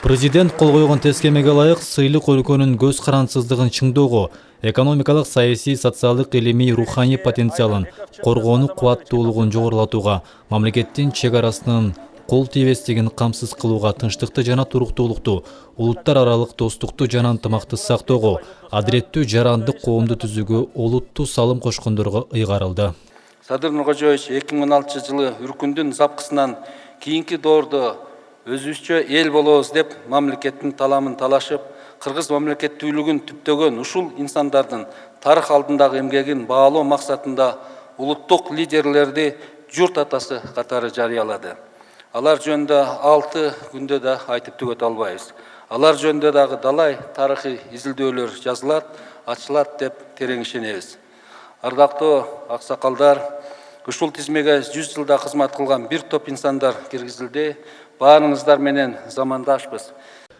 Президент кол койгон тескемеге ылайык сыйлык өлкөнүн көз карансыздыгын чыңдоого, экономикалык, саясий, социалдык, илимий, руханий потенциалын, коргоону кубаттуулугун жогорулатууга, мамлекеттин чек арасынын кол тийбестигин камсыз кылууга, тынчтыкты жана туруктуулукту, улуттар аралык достукту жана ынтымакты сактоого, адилеттүү жарандык коомду түзүүгө олуттуу салым кошкондорго ыйгарылды. Садыр Нуркожоевич 2016-жылы үркүндүн запкысынан кийинки доордо өзүбүзчө эл болобуз деп мамлекеттин таламын талашып, кыргыз мамлекеттүүлүгүн түптөгөн ушул инсандардын тарых алдындагы эмгегин баалоо максатында улуттук лидерлерди журт атасы катары жарыялады. Алар жөнүндө 6 күндө да айтып түгөтө албайбыз. Алар жөнүндө дагы далай тарыхый изилдөөлөр жазылат, ачылат деп терең ишенебиз. Ардактуу аксакалдар, ушул тизмеге 100 жылда кызмат кылган бир топ инсандар киргизилди. Баарыңыздар менен замандашпыз.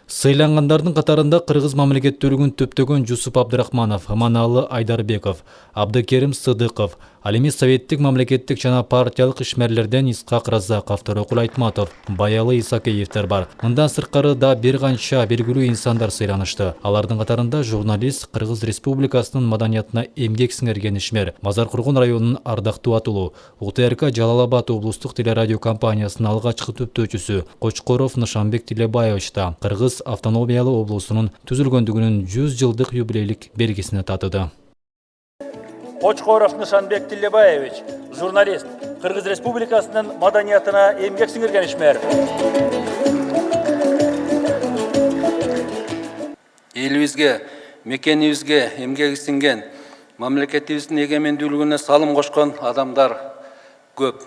Сыйлангандардын катарында кыргыз мамлекеттүүлүгүн төптөгөн Жусуп Абдрахманов, Аманалы Айдарбеков, Абдыкерим Сыдыков, ал эми советтик мамлекеттик жана партиялык ишмерлерден Исхак Разаков, Торокул Айтматов, Баялы Исакеевтер бар. Мындан сырткары да бир канча белгилүү инсандар сыйланышты. Алардын катарында журналист, Кыргыз Республикасынын маданиятына эмгек сиңерген ишмер, Мазаркургун районунун ардактуу атулу, УТРК Жалал-Абад облустук телерадио компаниясынын алгачкы түптөөчүсү Кочкоров Нышанбек Тилебаевич та Кыргыз автономиялуу облусунун түзүлгөндүгүнүн 100 жылдык юбилейлик белгисине татыды. Кочкоров Нышанбек Тилебаевич, журналист, Кыргыз Республикасынын маданиятына эмгек сиңерген ишмер. Элибизге, мекенибизге эмгеги сиңген, мамлекетибиздин эгемендүүлүгүнө салым кошкон адамдар көп.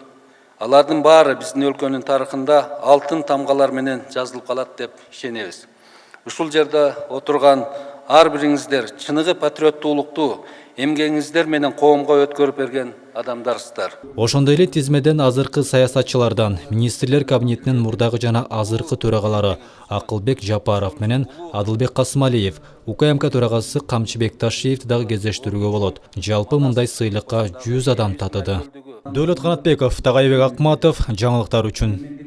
Алардын баары биздин өлкөнүн тарыхында алтын тамгалар менен жазылып калат деп ишенебиз. Ушул жерде отурган ар бириңиздер чыныгы патриоттуулукту эмгегиңиздер менен коомго өткөрүп берген адамдарсыздар. Ошондой эле тизмеден азыркы саясатчылардан, министрлер кабинетинин мурдагы жана азыркы төрагалары Акылбек Жапаров менен Адылбек Касымалиев, УКМК төрагасы Камчыбек Ташиевди дагы кездештирүүгө болот. Жалпы мындай сыйлыкка 100 адам татыды. Дөөлөт Канатбеков, Тагайбек Акматов, жаңылыктар үчүн.